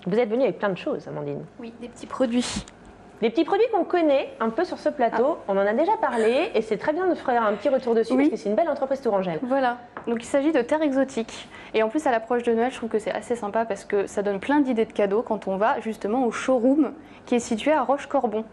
Vous êtes venue avec plein de choses, Amandine. Oui, des petits produits. Des petits produits qu'on connaît un peu sur ce plateau, on en a déjà parlé et c'est très bien de faire un petit retour dessus parce que c'est une belle entreprise tourangelle. Voilà, donc il s'agit de Terre Exotique. Et en plus à l'approche de Noël, je trouve que c'est assez sympa parce que ça donne plein d'idées de cadeaux quand on va justement au showroom qui est situé à Roche-Corbon.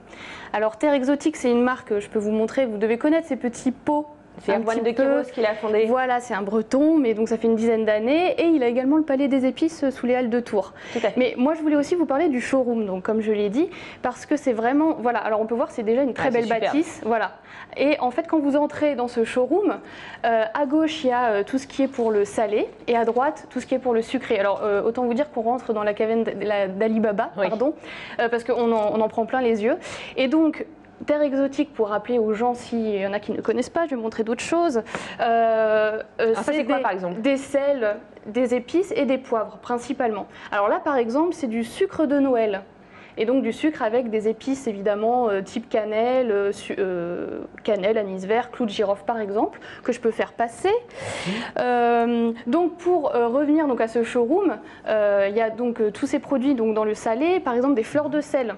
Alors Terre Exotique, c'est une marque, je peux vous montrer, vous devez connaître ces petits pots. C'est Erwan de Queiroz qui l'a fondé. Voilà, c'est un breton, mais donc ça fait une dizaine d'années. Et il a également le Palais des Épices sous les Halles de Tours. Tout à fait. Mais moi, je voulais aussi vous parler du showroom, donc comme je l'ai dit, parce que c'est vraiment... Voilà, alors on peut voir, c'est déjà une très belle bâtisse. Voilà. Et en fait, quand vous entrez dans ce showroom, à gauche, il y a tout ce qui est pour le salé, et à droite, tout ce qui est pour le sucré. Alors, autant vous dire qu'on rentre dans la caverne d'Ali Baba, pardon, parce qu'on en prend plein les yeux. Et donc, Terre Exotique, pour rappeler aux gens, s'il y en a qui ne connaissent pas, je vais montrer d'autres choses. C'est quoi, par exemple? Des sels, des épices et des poivres, principalement. Alors là, par exemple, c'est du sucre de Noël. Et donc du sucre avec des épices, évidemment, type cannelle, cannelle, anis vert, clou de girofle, par exemple, que je peux faire passer. Donc pour revenir donc, à ce showroom, il y a donc tous ces produits donc, dans le salé, par exemple des fleurs de sel.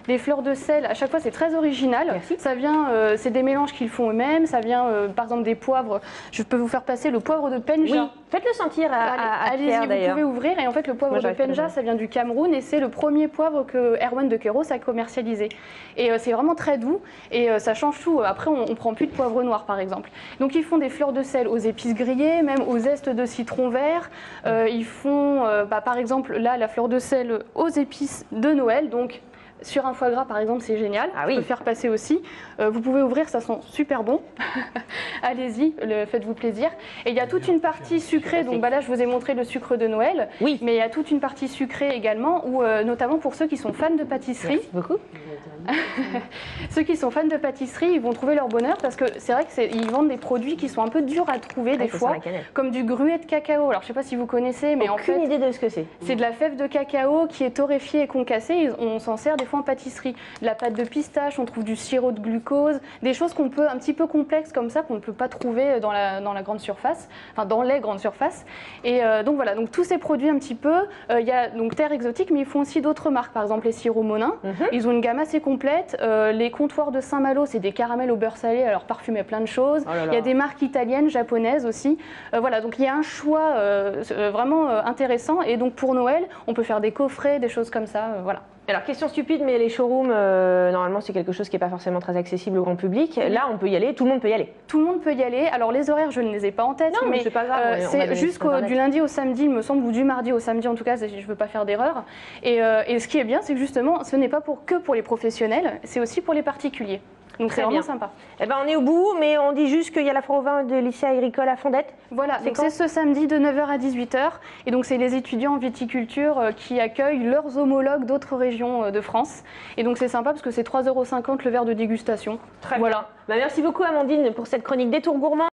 Des fleurs de sel, à chaque fois c'est très original. Merci. Ça vient, c'est des mélanges qu'ils font eux-mêmes. Ça vient par exemple des poivres. Je peux vous faire passer le poivre de Penja. Oui, faites-le sentir à Pierre allez-y, vous pouvez ouvrir. Et en fait, le poivre de Penja, ça vient du Cameroun et c'est le premier poivre que Erwan de Queiroz a commercialisé. Et c'est vraiment très doux et ça change tout. Après, on prend plus de poivre noir, par exemple. Donc, ils font des fleurs de sel aux épices grillées, même aux zestes de citron vert. Ils font, par exemple, là, la fleur de sel aux épices de Noël. Donc, sur un foie gras, par exemple, c'est génial. Je peux faire passer aussi. Vous pouvez ouvrir, ça sent super bon. Allez-y, faites-vous plaisir. Et il y a toute une partie sucrée. Donc là, je vous ai montré le sucre de Noël. Oui. Mais il y a toute une partie sucrée également, où, notamment pour ceux qui sont fans de pâtisserie. Merci beaucoup. Ceux qui sont fans de pâtisserie, ils vont trouver leur bonheur parce que c'est vrai qu'ils vendent des produits qui sont un peu durs à trouver des fois, comme du gruet de cacao. Alors, je ne sais pas si vous connaissez, mais aucune idée de ce que c'est. C'est de la fève de cacao qui est torréfiée et concassée. On s'en sert des fois en pâtisserie. De la pâte de pistache, on trouve du sirop de glucose, des choses qu'on peut un petit peu complexes comme ça qu'on ne peut pas trouver dans la grande surface, enfin dans les grandes surfaces. Et donc voilà, donc tous ces produits un petit peu. Il y a donc Terre Exotique, mais ils font aussi d'autres marques, par exemple les sirops Monin. Ils ont une gamme assez complète. Les comptoirs de Saint-Malo, c'est des caramels au beurre salé, alors parfumés plein de choses. Il y a des marques italiennes, japonaises aussi. Voilà, donc il y a un choix vraiment intéressant. Et donc pour Noël, on peut faire des coffrets, des choses comme ça. Voilà. Alors, question stupide, mais les showrooms, normalement, c'est quelque chose qui n'est pas forcément très accessible au grand public. Là, on peut y aller, tout le monde peut y aller. Tout le monde peut y aller. Alors, les horaires, je ne les ai pas en tête. Non, mais c'est pas grave. C'est du lundi au samedi, il me semble, ou du mardi au samedi, en tout cas, je ne veux pas faire d'erreur. Et ce qui est bien, c'est que justement, ce n'est pas que pour les professionnels, c'est aussi pour les particuliers. Donc c'est vraiment sympa. Eh ben, on est au bout, mais on dit juste qu'il y a la foire au vin de lycée agricole à Fondette. Voilà, c'est ce samedi de 9h à 18h. Et donc c'est les étudiants en viticulture qui accueillent leurs homologues d'autres régions de France. Et donc c'est sympa parce que c'est 3,50 € le verre de dégustation. Très bien. Bah, merci beaucoup Amandine pour cette chronique Détour gourmand.